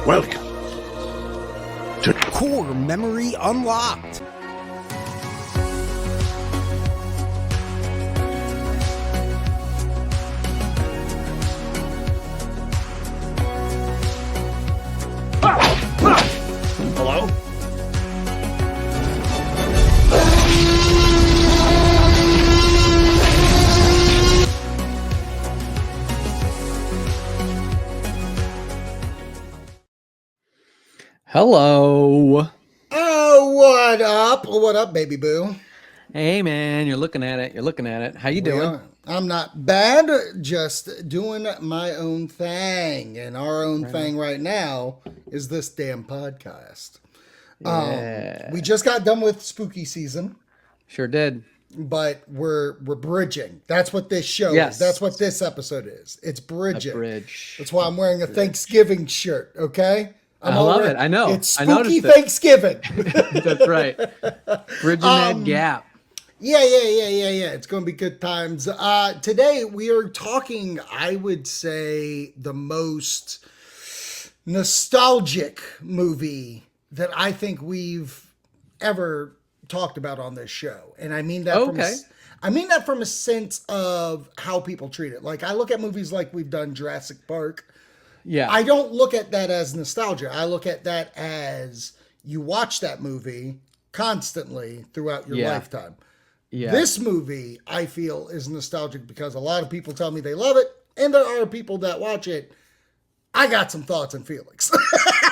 Welcome to Core Memory Unlocked. Hello? Hello. Oh, what up? What up, baby boo? Hey, man, you're looking at it. You're looking at it. How you doing? I'm not bad, just doing my own thing. And our own thing right now is this damn podcast. Yeah. We just got done with spooky season, Sure did. but we're bridging. That's what this show Yes. is. That's what this episode is. It's bridging. Bridge. That's why I'm wearing a Thanksgiving shirt, okay? I love it. I know. It's I spooky noticed it. Thanksgiving. That's right. Bridging that gap. Yeah. It's going to be good times. Today we are talking, I would say, the most nostalgic movie that I think we've ever talked about on this show. And I mean that from a sense of how people treat it. Like, I look at movies like we've done Jurassic Park. Yeah. I don't look at that as nostalgia. I look at that as you watch that movie constantly throughout your lifetime. Yeah. This movie, I feel, is nostalgic because a lot of people tell me they love it, and there are people that watch it. I got some thoughts and feelings.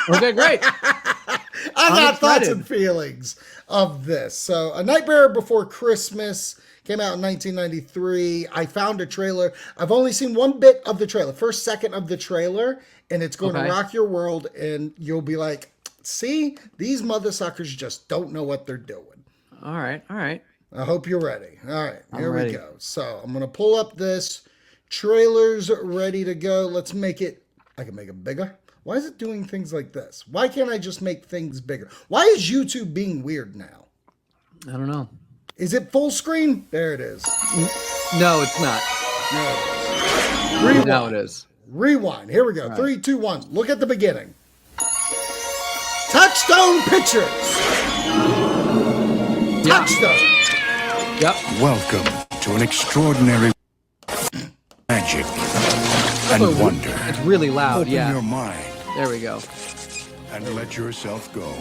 Okay, great. I got thoughts and feelings of this. So, A Nightmare Before Christmas came out in 1993. I found a trailer. I've only seen one bit of the trailer, first second of the trailer, and it's going to rock your world, and you'll be like, see, these mother suckers just don't know what they're doing. All right. I hope you're ready. All right, here ready. we go. So I'm going to pull up this. Trailer's ready to go. Let's make it, I can make it bigger. Why is it doing things like this? Why can't I just make things bigger? Why is YouTube being weird now? I don't know. Is it full screen? There it is. No, it's not. No, it is. Now it is. Rewind. Here we go. Right. 3, 2, 1. Look at the beginning. Touchstone Pictures. Yeah. Touchstone. Yep. Welcome to an extraordinary magic and wonder. It's really loud. Open Yeah. your mind There we go. and let yourself go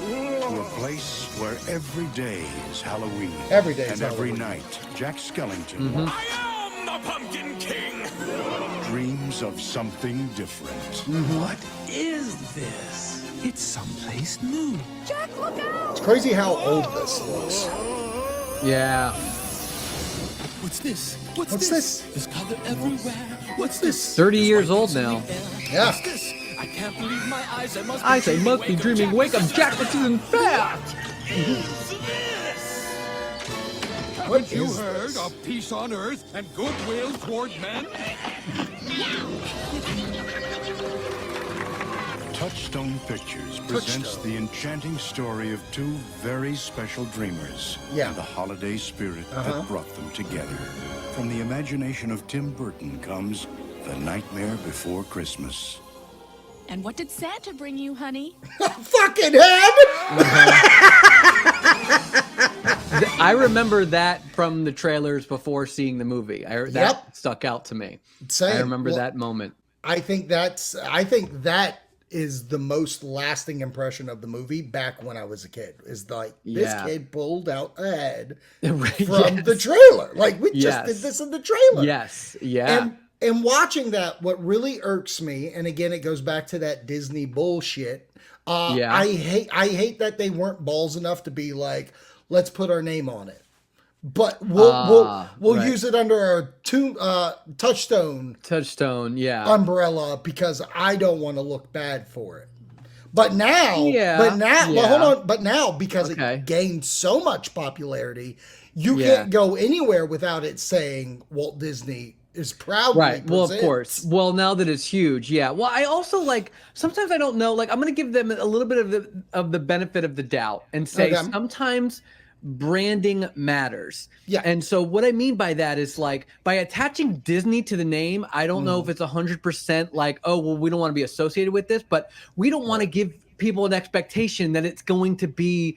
to a place where every day is Halloween. Every day is and every Halloween. night, Jack Skellington I am the Pumpkin King! dreams of something different. What is this? It's someplace new. It's crazy how old this looks. Yeah. What's this? What's this? There's color everywhere. What's this? 30 years old now. Yeah. What's this? I can't believe my eyes. I say must be dreaming. Wake up, Jack. This isn't fair. What You is heard this? of peace on earth and goodwill toward men? Touchstone Pictures presents Touchstone. the enchanting story of two very special dreamers Yeah. and the holiday spirit that brought them together. From the imagination of Tim Burton comes The Nightmare Before Christmas. And what did Santa bring you, honey? Fucking head! I remember that from the trailers before seeing the movie. That Yep. stuck out to me. Same. I remember Well, that moment. I think that is the most lasting impression of the movie back when I was a kid. Is like, this Yeah. kid pulled out a head Right, from yes. the trailer. Like, we just Yes. did this in the trailer. Yes. Yeah. And watching that, what really irks me, and again, it goes back to that Disney bullshit. Yeah. I hate that they weren't balls enough to be like, let's put our name on it. But we'll right. use it under our Touchstone Touchstone. Yeah. umbrella because I don't want to look bad for it. But now, Yeah. hold on. But now, because Okay. it gained so much popularity, you Yeah. can't go anywhere without it saying Walt Disney is proudly Right. Well, of presents. course. Well, now that it's huge, yeah. Well, I also sometimes I don't know. Like, I'm gonna give them a little bit of the benefit of the doubt and say Okay. sometimes branding matters. Yeah. And so what I mean by that is like by attaching Disney to the name, I don't know if it's 100% like, oh, well, we don't want to be associated with this, but we don't want to give people an expectation that it's going to be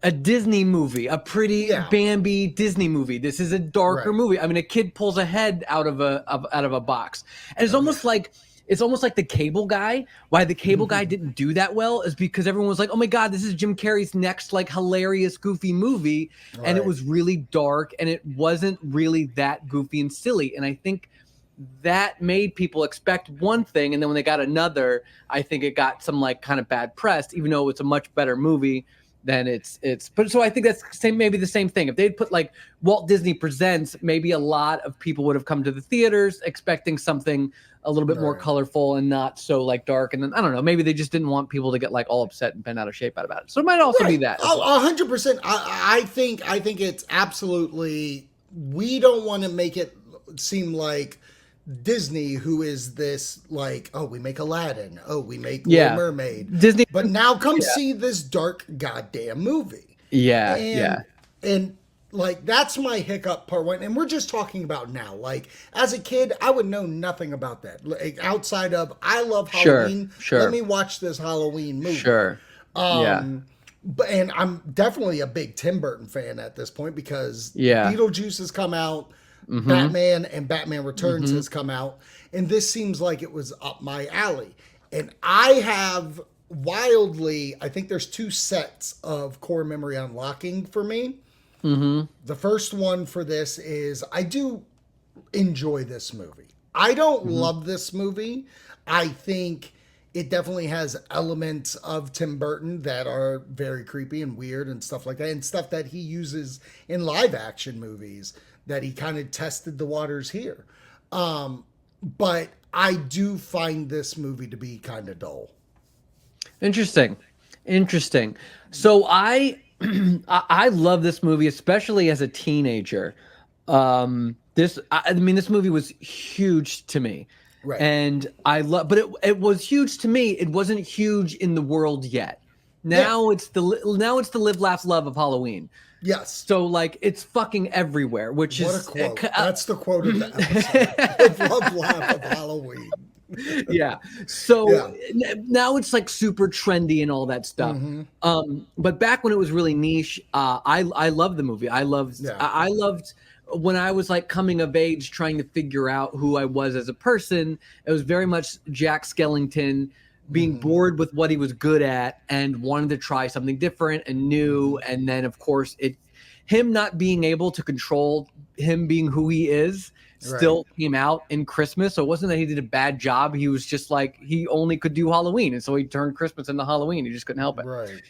a Disney movie, a pretty Bambi Disney movie. This is a darker movie. I mean, a kid pulls a head out of a box, and it's almost like the Cable Guy. Why the Cable Guy didn't do that well is because everyone was like, "Oh my God, this is Jim Carrey's next like hilarious, goofy movie," and it was really dark, and it wasn't really that goofy and silly. And I think that made people expect one thing, and then when they got another, I think it got some like kind of bad press, even though it's a much better movie. Then but so I think that's maybe the same thing. If they'd put like Walt Disney Presents, maybe a lot of people would have come to the theaters expecting something a little bit more colorful and not so like dark. And then I don't know, maybe they just didn't want people to get like all upset and bent out of shape about it. So it might also be that. Oh, 100%. I think it's absolutely. We don't want to make it seem like Disney, who is this like, oh, we make Aladdin, oh, we make Little Mermaid, Disney, but now come see this dark goddamn movie. And like that's my hiccup part one, and we're just talking about now. Like as a kid, I would know nothing about that. Like outside of I love Halloween. Let me watch this Halloween movie. But and I'm definitely a big Tim Burton fan at this point because Beetlejuice has come out. Batman and Batman Returns has come out, and this seems like it was up my alley. And I have wildly, I think there's 2 sets of core memory unlocking for me. The first one for this is I do enjoy this movie. I don't love this movie. I think it definitely has elements of Tim Burton that are very creepy and weird and stuff like that, and stuff that he uses in live action movies that he kind of tested the waters here. But I do find this movie to be kind of dull. Interesting. So I love this movie, especially as a teenager. This movie was huge to me. Right. And but it was huge to me. It wasn't huge in the world yet. Now it's the live, laugh, love of Halloween. Yes. So like it's fucking everywhere, which what is a quote. That's the quote of the episode. Love, laugh of Halloween. So now it's like super trendy and all that stuff. But back when it was really niche, I loved the movie. I loved when I was like coming of age, trying to figure out who I was as a person. It was very much Jack Skellington being bored with what he was good at and wanted to try something different and new. And then of course him not being able to control him being who he is still came out in Christmas. So it wasn't that he did a bad job. He was just like, he only could do Halloween. And so he turned Christmas into Halloween. He just couldn't help it.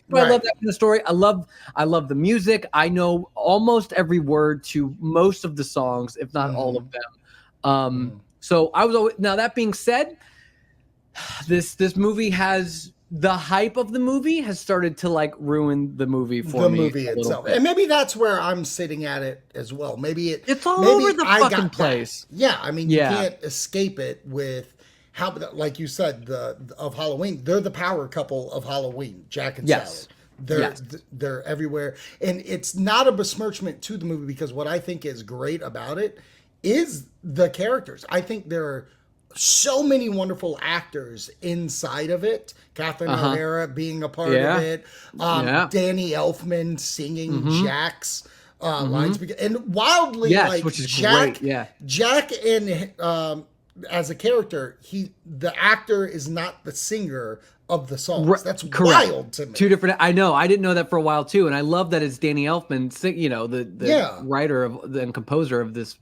But I love that kind of story. I love the music. I know almost every word to most of the songs, if not all of them. So I was always, now that being said, this movie has the hype of the movie has started to like ruin the movie for me. The movie itself. And maybe that's where I'm sitting at it as well. Maybe it's all over the fucking place. Yeah. I mean, you can't escape it with how, like you said, of Halloween. They're the power couple of Halloween, Jack and Sally. They're everywhere. And it's not a besmirchment to the movie because what I think is great about it is the characters. I think there are so many wonderful actors inside of it. Catherine O'Hara being a part of it. Danny Elfman singing Jack's lines. And wildly, like which is Jack, great. Jack and as a character, the actor is not the singer of the songs. That's wild to me. Two different. I know. I didn't know that for a while too, and I love that it's Danny Elfman, the writer and composer of this.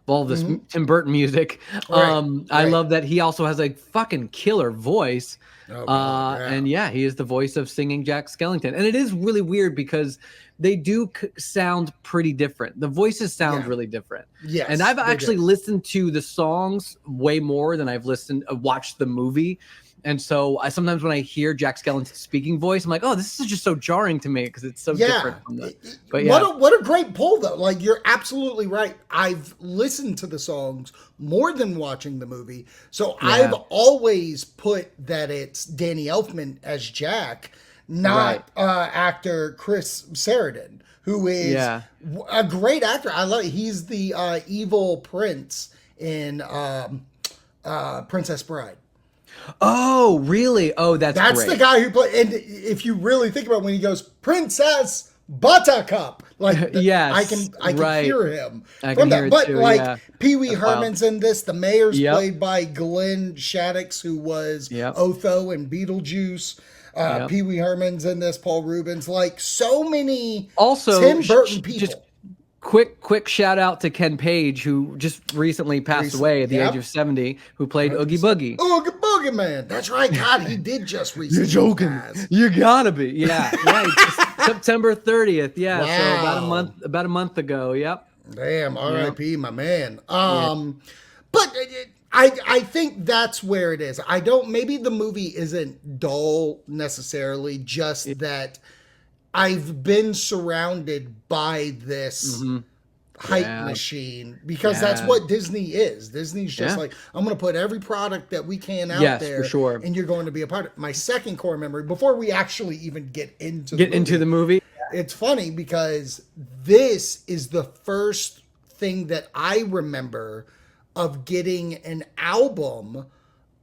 All this Tim Burton music. I love that he also has a fucking killer voice. And he is the voice of singing Jack Skellington. And it is really weird because they do sound pretty different. The voices sound really different. Yes, and I've actually listened to the songs way more than I've watched the movie. And so sometimes when I hear Jack Skellington's speaking voice, I'm like, oh, this is just so jarring to me because it's so different from the. But what a great pull though! Like you're absolutely right. I've listened to the songs more than watching the movie, so I've always put that it's Danny Elfman as Jack, not actor Chris Sarandon, who is a great actor. I love. He's the evil prince in Princess Bride. Oh, really? Oh, that's the great. guy who played. And if you really think about it, when he goes Princess Buttercup, like yes, I can hear him I from can hear that. it But too, like Pee Wee Herman's in this. The mayor's Yep. played by Glenn Shaddix, who was Otho in Beetlejuice. Pee Wee Herman's in this. Paul Rubens, like so many. Also, Tim Burton people. Just quick shout out to Ken Page, who just recently passed away at the age of 70, who played Oogie Boogie. Oogie Boogie Man. That's right. God, he did just recently. You're joking. You gotta be. Yeah. Right. September 30th. Yeah. Wow. So about a month ago. Yep. Damn. R.I.P. My man. But I think that's where it is. Maybe the movie isn't dull necessarily, just that I've been surrounded by this hype machine, because that's what Disney is. Disney's just like, I'm going to put every product that we can out there, for sure, and you're going to be a part of it. My second core memory, before we actually even get into the movie, it's funny because this is the first thing that I remember of getting an album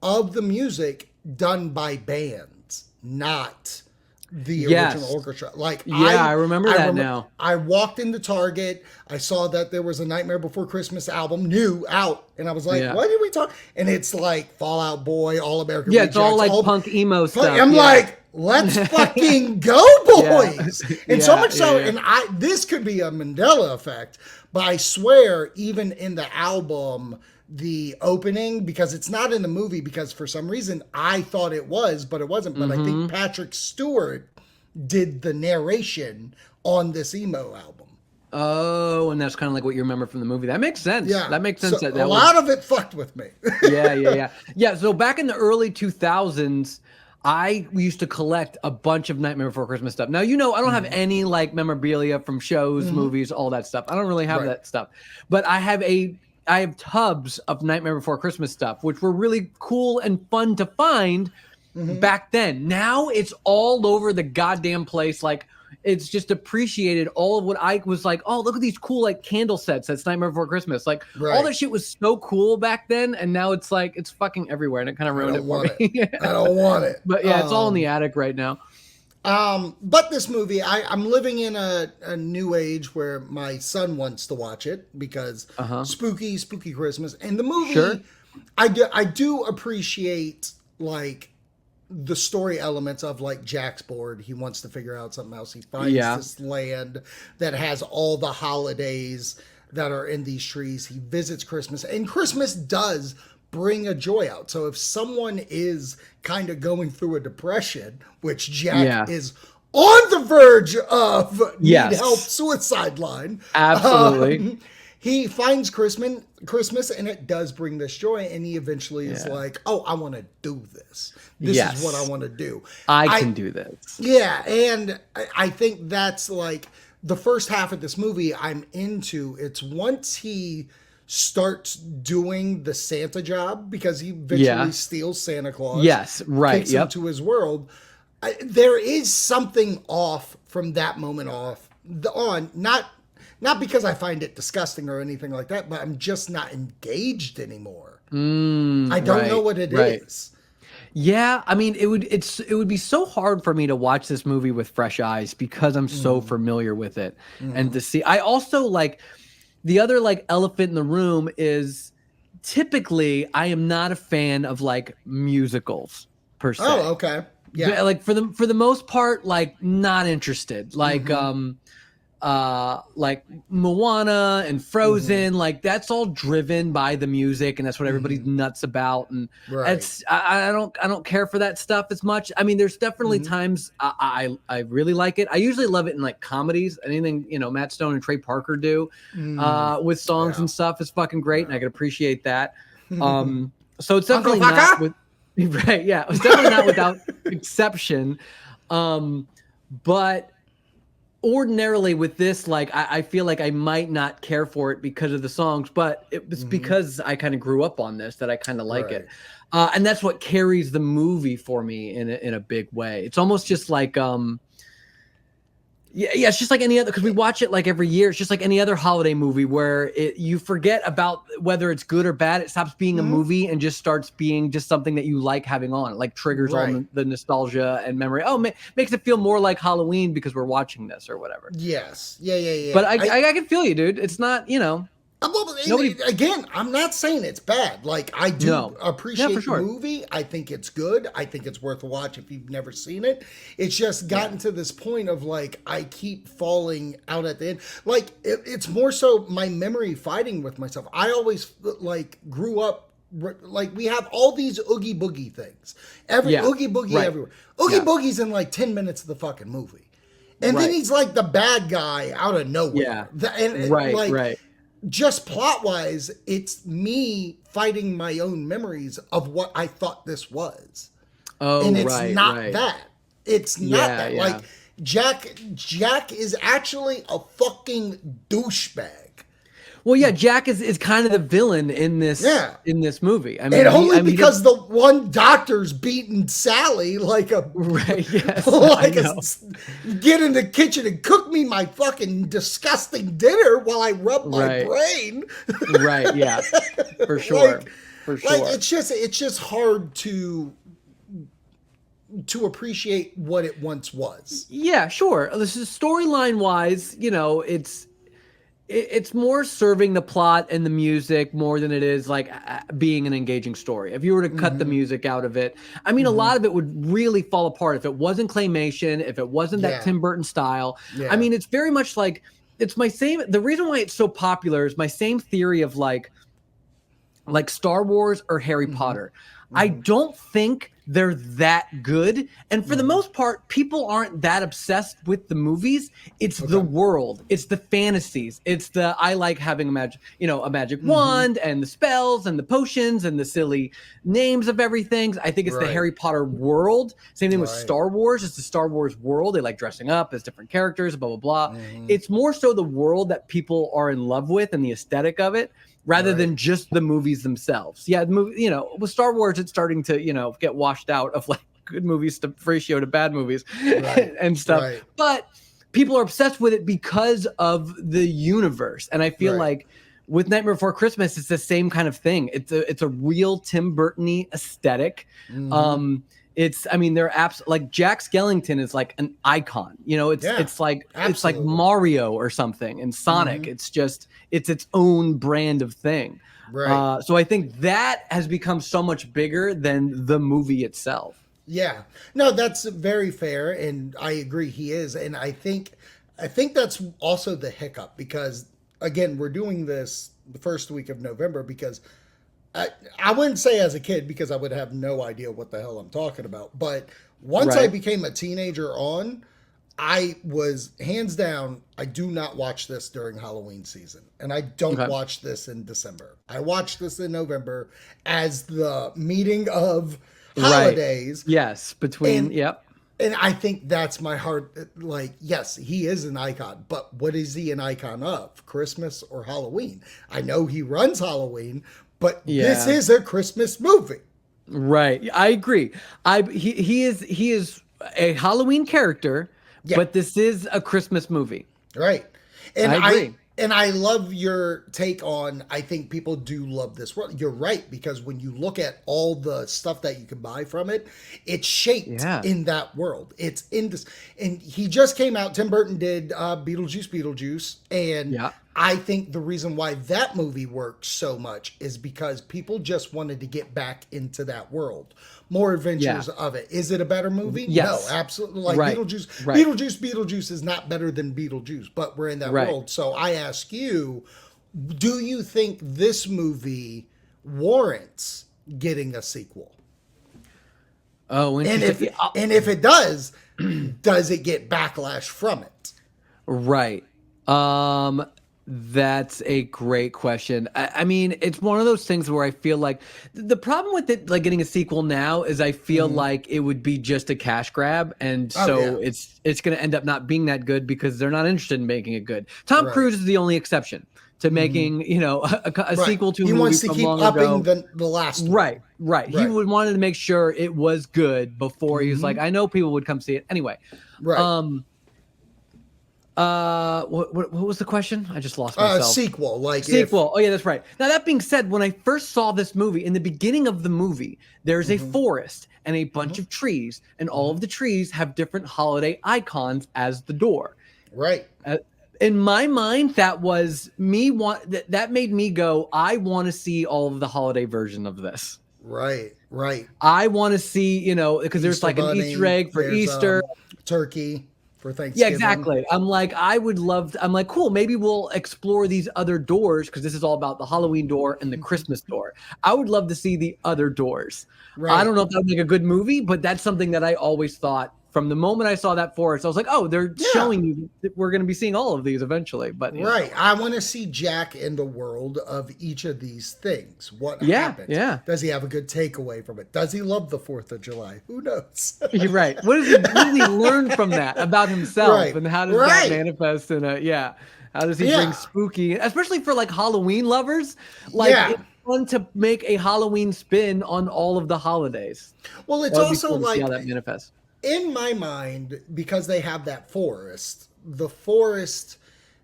of the music done by bands, not the original orchestra. Like, I remember that now. I walked into Target, I saw that there was a Nightmare Before Christmas album, new out, and I was like, what did we talk? And it's like Fall Out Boy, All American Rejects, it's all like punk emo stuff. I'm like, let's fucking go, boys. And so much so, and this could be a Mandela effect, but I swear, even in the album, the opening, because it's not in the movie, because for some reason I thought it was, but it wasn't. But I think Patrick Stewart did the narration on this emo album. Oh, and that's kind of like what you remember from the movie. That makes sense. Yeah, that makes sense. So a lot of it fucked with me. Yeah. So back in the early 2000s, I used to collect a bunch of Nightmare Before Christmas stuff. Now, I don't have any like memorabilia from shows, movies, all that stuff. I don't really have that stuff, but I have tubs of Nightmare Before Christmas stuff, which were really cool and fun to find back then. Now it's all over the goddamn place. Like, it's just appreciated all of what I was like, oh, look at these cool like candle sets. That's Nightmare Before Christmas. Like all that shit was so cool back then. And now it's like, it's fucking everywhere. And it kind of ruined it for me. I don't want it. But yeah, it's all in the attic right now. But this movie, I'm living in a new age where my son wants to watch it because spooky Christmas. And the movie, I do appreciate like the story elements of like Jack's bored. He wants to figure out something else. He finds this land that has all the holidays that are in these trees. He visits Christmas, and Christmas does bring a joy out. So if someone is kind of going through a depression, which Jack is on the verge of need help, suicide line. Absolutely. He finds Christmas, and it does bring this joy, and he eventually is like, oh, I want to do this. This is what I want to do. I can do this. Yeah, and I think that's like the first half of this movie I'm into. It's once he starts doing the Santa job, because he eventually steals Santa Claus. Yes, right. Takes him to his world. There is something off from that moment on. Not because I find it disgusting or anything like that, but I'm just not engaged anymore. I don't know what it is. Yeah, I mean, it would be so hard for me to watch this movie with fresh eyes because I'm so familiar with it, and to see. I also like the other like elephant in the room is typically I am not a fan of like musicals per se. Oh, okay, yeah. Like for the most part, like not interested. Like Moana and Frozen, like that's all driven by the music, and that's what everybody's nuts about. And it's I don't care for that stuff as much. I mean, there's definitely times I really like it. I usually love it in like comedies. Anything Matt Stone and Trey Parker do with songs and stuff is fucking great, and I can appreciate that. So it's definitely not with it's definitely not without exception. But ordinarily with this, like I feel like I might not care for it because of the songs, but it was because I kind of grew up on this that I kind of like it, and that's what carries the movie for me in a big way. It's almost just like Yeah, it's just like any other, because we watch it like every year. It's just like any other holiday movie where you forget about whether it's good or bad. It stops being a movie and just starts being just something that you like having on. It like triggers all the nostalgia and memory. Oh, makes it feel more like Halloween because we're watching this or whatever. Yes. Yeah. But I can feel you, dude. It's not, Nobody, again, I'm not saying it's bad. Like, I do appreciate the movie. I think it's good. I think it's worth a watch if you've never seen it. It's just gotten to this point of like, I keep falling out at the end. Like, it's more so my memory fighting with myself. I always like grew up, like we have all these Oogie Boogie things. Oogie Boogie everywhere. Oogie Boogie's in like 10 minutes of the fucking movie. And then he's like the bad guy out of nowhere. Right. Just plot wise, it's me fighting my own memories of what I thought this was. Oh, and it's not that. It's not that. Yeah. Like Jack is actually a fucking douchebag. Well, yeah, Jack is kind of the villain in this movie. I mean, and only because the one doctor's beating Sally like a get in the kitchen and cook me my fucking disgusting dinner while I rub my brain. Right, yeah, for sure, for sure. Like it's just hard to appreciate what it once was. Yeah, sure. This is storyline wise, it's more serving the plot and the music more than it is like being an engaging story. If you were to cut the music out of it, I mean, a lot of it would really fall apart if it wasn't claymation, if it wasn't that Tim Burton style. I mean, it's very much like the reason why it's so popular is my same theory of like Star Wars or Harry Potter. I don't think they're that good. And for the most part, people aren't that obsessed with the movies. It's the world. It's the fantasies. It's I like having a magic wand and the spells and the potions and the silly names of everything. I think it's the Harry Potter world. Same thing with Star Wars. It's the Star Wars world. They like dressing up as different characters, blah, blah, blah. It's more so the world that people are in love with and the aesthetic of it, rather than just the movies themselves. Yeah, the movie, with Star Wars, it's starting to, get washed out of like good movies to ratio to bad movies and stuff. But people are obsessed with it because of the universe. And I feel like with Nightmare Before Christmas, it's the same kind of thing. It's a real Tim Burton-y aesthetic. They're like Jack Skellington is like an icon. It's like Mario or something, and Sonic. It's its own brand of thing. So I think that has become so much bigger than the movie itself. Yeah, no, that's very fair, and I agree he is, and I think that's also the hiccup, because again, we're doing this the first week of November because. I wouldn't say as a kid, because I would have no idea what the hell I'm talking about. But once I became a teenager I was hands down, I do not watch this during Halloween season. And I don't watch this in December. I watch this in November as the meeting of holidays. Yes, between, And I think that's my heart. Like, yes, he is an icon, but what is he an icon of? Christmas or Halloween? I know he runs Halloween, but this is a Christmas movie. Right. I agree. He is a Halloween character, but this is a Christmas movie. Right. And I agree. I love your take on, I think people do love this world. You're right, because when you look at all the stuff that you can buy from it, it's shaped in that world. It's in this, and he just came out, Tim Burton did Beetlejuice, and I think the reason why that movie works so much is because people just wanted to get back into that world. More adventures of it. Is it a better movie? Yes. No, absolutely. Like Beetlejuice is not better than Beetlejuice, but we're in that world. So I ask you, do you think this movie warrants getting a sequel? Oh, interesting. And if it does it get backlash from it? Right. That's a great question. I mean, it's one of those things where I feel like the problem with it, like getting a sequel now, is I feel like it would be just a cash grab, and it's going to end up not being that good because they're not interested in making it good. Tom Cruise is the only exception to making a sequel to a movie. He wants to keep upping the last one. Right. He would wanted to make sure it was good before he was like, I know people would come see it anyway. What was the question? I just lost myself. Sequel, like sequel. Oh yeah, that's right. Now that being said, when I first saw this movie, in the beginning of the movie, there's a forest and a bunch of trees, and all of the trees have different holiday icons as the door. Right. In my mind, that was me. That made me go, I want to see all of the holiday version of this. Right. I want to see, because there's Easter like bunny, an Easter egg for there's, Easter. Turkey for Thanksgiving. Yeah, exactly. I'm like, cool, maybe we'll explore these other doors, because this is all about the Halloween door and the Christmas door. I would love to see the other doors. Right. I don't know if that would make a good movie, but that's something that I always thought from the moment I saw that forest. I was like, oh, they're showing you that we're going to be seeing all of these eventually. But right. I want to see Jack in the world of each of these things. What happens? Yeah. Does he have a good takeaway from it? Does he love the 4th of July? Who knows? You're right. What does he learn from that about himself? Right. And how does that manifest in how does he bring spooky, especially for like Halloween lovers? Like it's fun to make a Halloween spin on all of the holidays. Well, it's also cool to like see how that manifests. In my mind, because they have that forest, the forest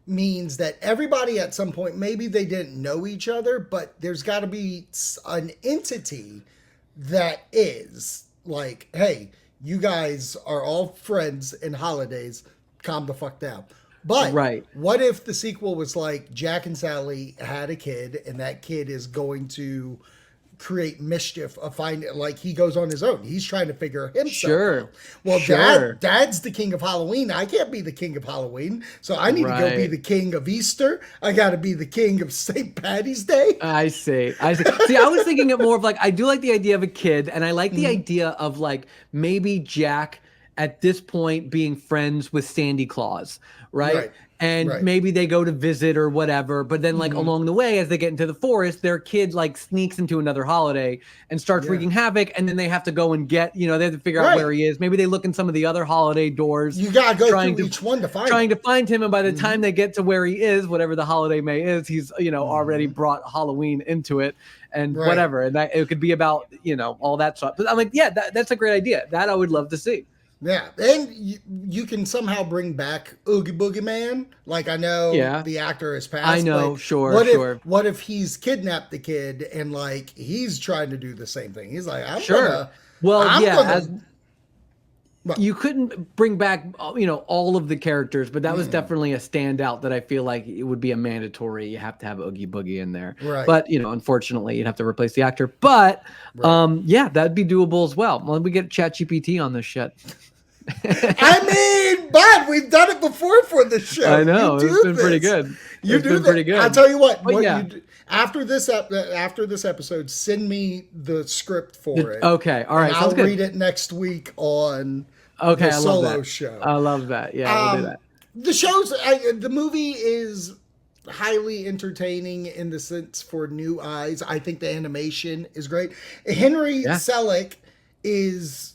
means that everybody at some point, maybe they didn't know each other, but there's got to be an entity that is like, hey, you guys are all friends in holidays, calm the fuck down. But what if the sequel was like Jack and Sally had a kid, and that kid is going to create mischief, like he goes on his own. He's trying to figure himself out. Well, Dad's the king of Halloween. I can't be the king of Halloween, so I need to go be the king of Easter. I got to be the king of St. Patty's Day. I see. See, I was thinking it more of like, I do like the idea of a kid, and I like the idea of like maybe Jack at this point being friends with Sandy Claus, right? And maybe they go to visit or whatever, but then like along the way, as they get into the forest, their kid like sneaks into another holiday and starts wreaking havoc, and then they have to go and get, they have to figure out where he is. Maybe they look in some of the other holiday doors. You gotta go through each one to find trying to find him, and by the time they get to where he is, whatever the holiday may is, he's already brought Halloween into it and whatever, and that it could be about all that stuff. But I'm like, that's a great idea. That I would love to see. Yeah, and you can somehow bring back Oogie Boogie Man. Like, I know the actor has passed. I know, sure. What if he's kidnapped the kid and like he's trying to do the same thing? He's like, you couldn't bring back all of the characters, but that was definitely a standout that I feel like it would be a mandatory. You have to have Oogie Boogie in there, right? But unfortunately, you'd have to replace the actor. But that'd be doable as well. When we get ChatGPT on this shit. I mean, but we've done it before for the show. I know it's been pretty good. It's been pretty good. I'll tell you what. After this episode, send me the script for it. Okay, all right. I'll read it next week on the solo show. I love that. Yeah, we'll do that. The movie is highly entertaining in the sense for new eyes. I think the animation is great. Henry Selick is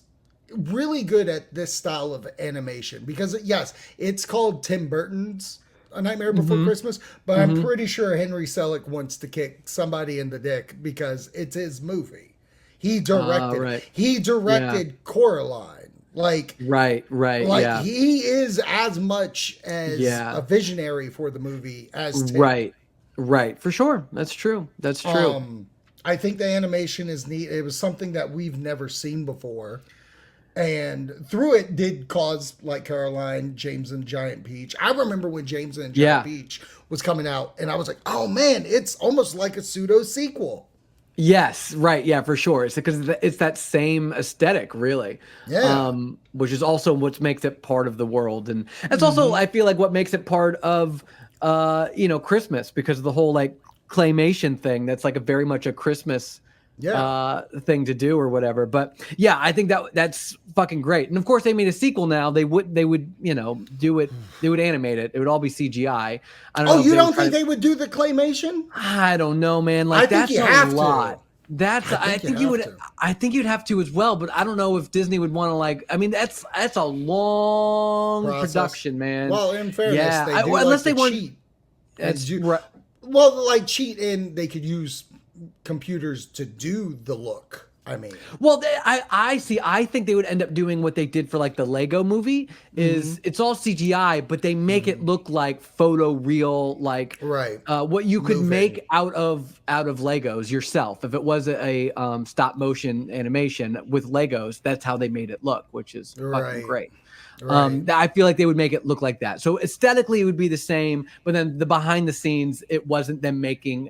really good at this style of animation because it's called Tim Burton's A Nightmare Before Christmas, but I'm pretty sure Henry Selick wants to kick somebody in the dick because it's his movie. He directed he directed Coraline. Like he is as much as a visionary for the movie as Tim. Right, for sure. That's true. I think the animation is neat. It was something that we've never seen before. And through it did cause like Caroline, James and Giant Peach. I remember when James and Giant Peach was coming out, and I was like, oh man, it's almost like a pseudo sequel. Yes, right. Yeah, for sure. It's because it's that same aesthetic, really. Yeah. Which is also what makes it part of the world. And that's also, I feel like, what makes it part of, Christmas, because of the whole like claymation thing. That's like very much a Christmas thing to do or whatever. But yeah, I think that's fucking great. And of course they made a sequel now. They would do it. They would animate it. It would all be CGI. I don't know. You don't think they would do the claymation? I don't know, man. Like that's a lot. I think you'd have to as well, but I don't know if Disney would want to that's a long production, man. Well, in fairness, they do unless they want cheat. That's right. Well, like cheat in, they could use computers to do the look I mean, Well, I see. I think they would end up doing what they did for like the Lego movie. Is it's all CGI, but they make it look like photo real, like Right. what you could Moving. make out of Legos yourself. If it was a stop motion animation with Legos, that's how they made it look, which is fucking Right. great. Right. I feel like they would make it look like that. So aesthetically, it would be the same, but then the behind the scenes, it wasn't them making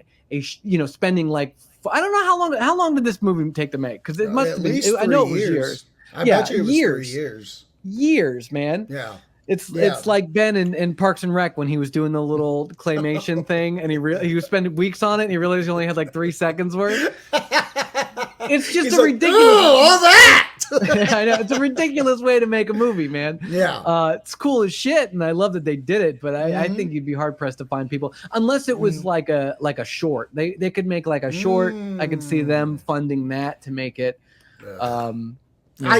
spending like. I don't know how long did this movie take to make? Because it must At have been. least I know it 3 was years. years. I bet you it was years. 3 years. Years, man. Yeah. It's like Ben in Parks and Rec when he was doing the little claymation thing, and he was spending weeks on it, and he realized he only had like 3 seconds worth. It's just ridiculous. All that. I know, it's a ridiculous way to make a movie, man. Yeah. It's cool as shit, and I love that they did it. But I think you'd be hard pressed to find people unless it was like a short. They could make like a short. I could see them funding that to make it. I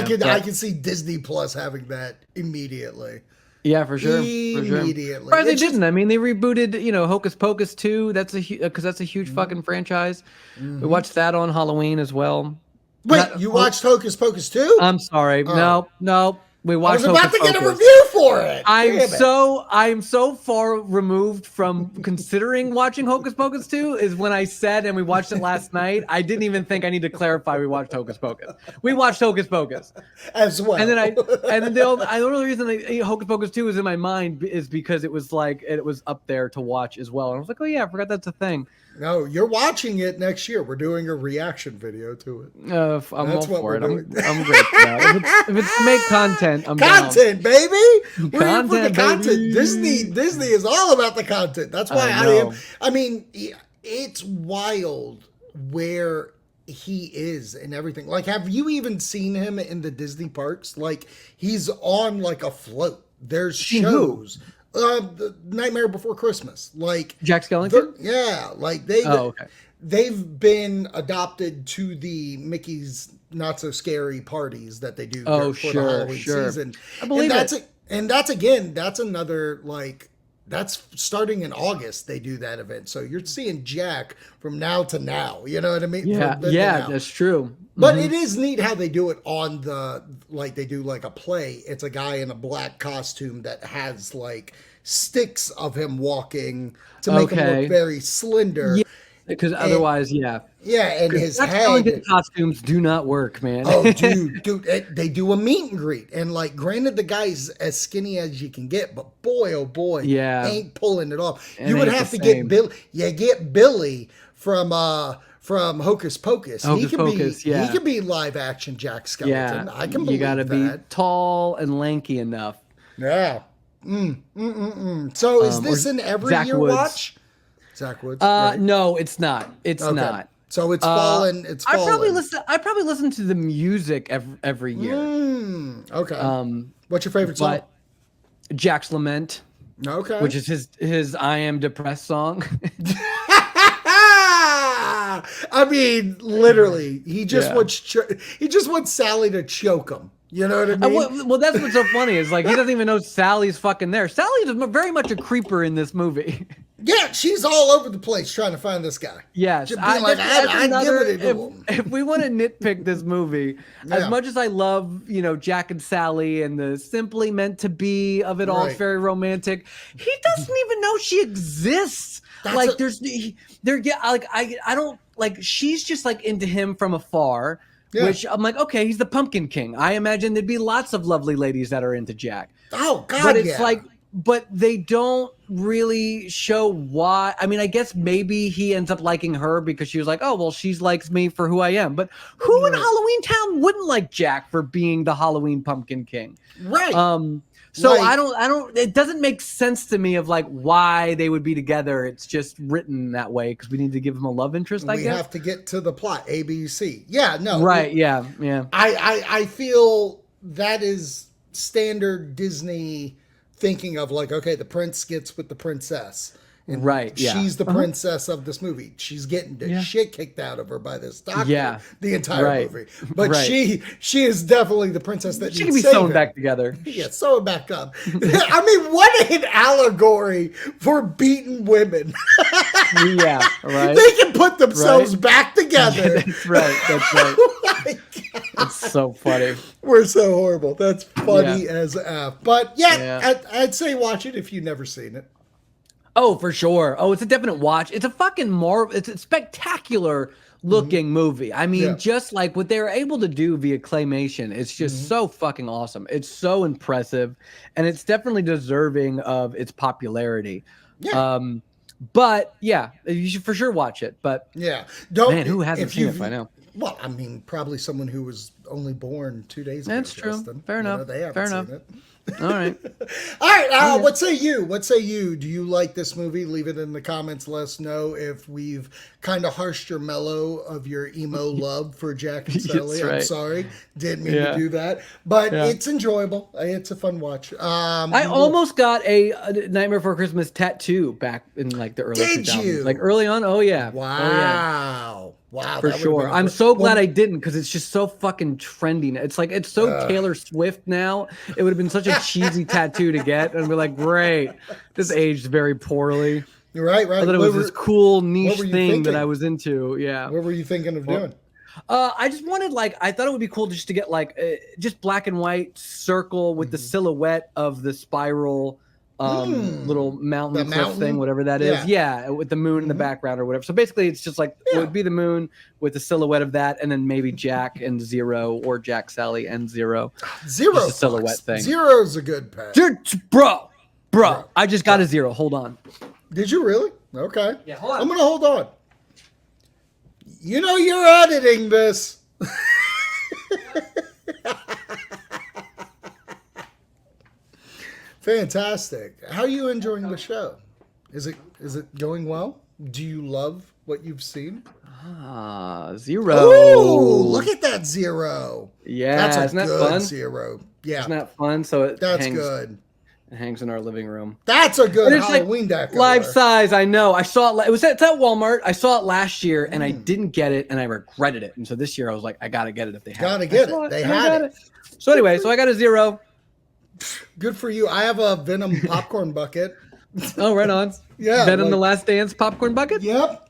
could see Disney Plus having that immediately. Yeah, for sure. Immediately. Or they didn't. I mean, they rebooted, Hocus Pocus 2. That's because that's a huge fucking franchise. We watched that on Halloween as well. Wait, you watched Hocus Pocus 2? I'm sorry. No. We watched I was about Hocus to get a Pocus. review for it. I'm so far removed from considering watching Hocus Pocus 2 is when I said, and we watched it last night. I didn't even think I need to clarify we watched Hocus Pocus. We watched Hocus Pocus as well. And then the only reason Hocus Pocus 2 is in my mind is because it was up there to watch as well. And I was like, oh yeah, I forgot that's a thing. No, you're watching it next year. We're doing a reaction video to it. I'm That's all what for we're it. doing. I'm great for that. If it's to make content, I'm down. Content, baby. We're here for the Content, content. baby. Disney is all about the content. That's why I I know. am. I mean, it's wild where he is and everything. Like, have you even seen him in the Disney parks? Like, he's on like a float. There's shows. The Nightmare Before Christmas, like Jack Skellington. They've been adopted to the Mickey's Not So Scary parties that they do for the Halloween season. I believe that's another that's starting in August. They do that event, so you're seeing Jack from now to now. You know what I mean? Yeah, that's true. But it is neat how they do it on they do like a play. It's a guy in a black costume that has like sticks of him walking to make him look very slender. Yeah, because otherwise, Yeah, and his head costumes do not work, man. Oh, dude, they do a meet and greet, and like, granted, the guy's as skinny as you can get, but boy, oh boy, ain't pulling it off. You would have to get Billy. Yeah, get Billy from Hocus Pocus. He could be live action Jack Skellington. Yeah, I can believe you gotta be tall and lanky enough. Yeah. So is this an every Zach year Woods. watch? Zach Woods. No, it's not. It's not. So it's fallen. It's fallen. I probably listen to the music every year. Okay. What's your favorite song? Jack's Lament. Okay. Which is his I Am Depressed song. I mean, literally, he just wants Sally to choke him. You know what I mean? Well, that's what's so funny is like he doesn't even know Sally's fucking there. Sally is very much a creeper in this movie. Yeah, she's all over the place trying to find this guy. Yes, if we want to nitpick this movie, as much as I love, Jack and Sally and the simply meant to be of it all, it's very romantic. He doesn't even know she exists. She's just like into him from afar. Yeah. Which I'm like, okay, he's the Pumpkin King. I imagine there'd be lots of lovely ladies that are into Jack. Oh, God, but it's but they don't really show why. I mean, I guess maybe he ends up liking her because she was like, oh, well, she likes me for who I am. But who in Halloween Town wouldn't like Jack for being the Halloween Pumpkin King? Right. So I don't, it doesn't make sense to me of like why they would be together. It's just written that way because we need to give him a love interest, I guess. We have to get to the plot, A, B, C. Yeah, no. Right, yeah. I feel that is standard Disney thinking of like, okay, the prince gets with the princess. And Right, yeah. she's the princess of this movie. She's getting the shit kicked out of her by this doctor the entire movie. But she is definitely the princess that She needs can be saving. sewn back together. Yeah, sew it back up. I mean, what an allegory for beaten women. Yeah, right. They can put themselves back together. That's right. That's right. Oh my God. It's so funny. We're so horrible. That's funny as F. But Yeah. I'd say watch it if you've never seen it. Oh, for sure. Oh, it's a definite watch. It's a fucking it's a spectacular looking movie. I mean, just like what they were able to do via claymation, it's just so fucking awesome. It's so impressive, and it's definitely deserving of its popularity. Yeah. But yeah, you should for sure watch it. But Yeah. man, who hasn't if seen it you've- by now? Well, I mean, probably someone who was only born 2 days ago. That's true. Justin. Fair enough. They haven't Fair seen enough. it. All right. All right. What say you? What say you? Do you like this movie? Leave it in the comments. Let us know if we've kind of harshed your mellow of your emo love for Jack and Sally. That's right. I'm sorry. Didn't mean to do that. But it's enjoyable. It's a fun watch. I almost got a Nightmare Before Christmas tattoo back in like the early Did 2000s. you? Like early on. Oh yeah. Wow. Oh, yeah. Wow. For that would've sure. been I'm great. so glad I didn't because it's just so fucking trendy. It's like it's so Taylor Swift now. It would have been such a cheesy tattoo to get, and be like, great, this aged very poorly. Right. I thought it was this cool niche were you thing that thinking? I was into. Yeah. What were you thinking of doing? I just wanted I thought it would be cool just to get just black and white circle with the silhouette of the spiral little mountain cliff mountain? thing, whatever that is. Yeah, with the moon in the background or whatever. So basically it's just it would be the moon with the silhouette of that, and then maybe Jack and Zero, or Jack, Sally and Zero. Zero. Just a silhouette thing. Zero's a good pet. Bro, I just got a Zero. Hold on. Did you really? Okay. Yeah, hold on. I'm going to hold on. You know you're editing this. Fantastic. How are you enjoying the show? Is it going well? Do you love what you've seen? Zero. Ooh, look at that Zero. Yeah, That's a isn't that good fun? Zero. Yeah, Isn't that fun? So that's good. It hangs in our living room. That's a good It's Halloween decor. life size. I know. I saw it. It's at Walmart. I saw it last year, and I didn't get it, and I regretted it. And so this year, I was like, I gotta get it if they have Gotta it. get I saw it. They and I had got it. So anyway, so I got a Zero. Good for you. I have a Venom popcorn bucket. Oh, right on. Yeah, Venom: like- The Last Dance popcorn bucket. Yep.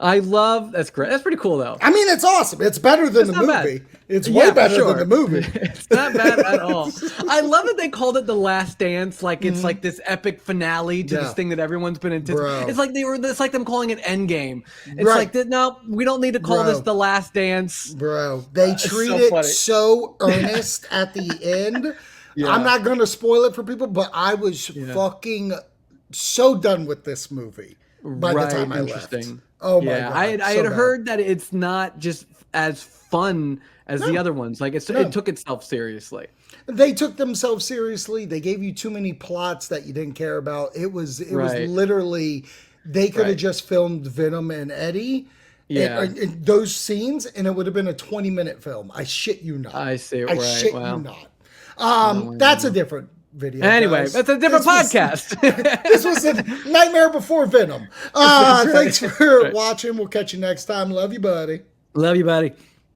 I love. That's great. That's pretty cool though. I mean, it's awesome. It's better than the not bad. movie. It's way Yeah, better sure. than the movie. It's not bad at all. I love that they called it The Last Dance. Like it's like this epic finale to Yeah. this thing that everyone's been anticipating. Bro. It's like it's like them calling it Endgame. It's Right. like no, we don't need to call Bro. this The Last Dance. Bro, they treat so it funny. so earnest at the end. Yeah. I'm not going to spoil it for people, but I was fucking so done with this movie by the time I left. Oh my yeah, God. I so had bad. heard that it's not just as fun as the other ones. Like it took itself seriously. They took themselves seriously. They gave you too many plots that you didn't care about. It was Right. literally, they could have Right. just filmed Venom and Eddie. Yeah. And those scenes, and it would have been a 20-minute film. I shit you not. I see. I Right. shit Wow. you not. That's a different video. Anyway, guys. that's a different This was- podcast. This was a Nightmare Before Venom. Thanks for watching. We'll catch you next time. Love you, buddy. Love you, buddy.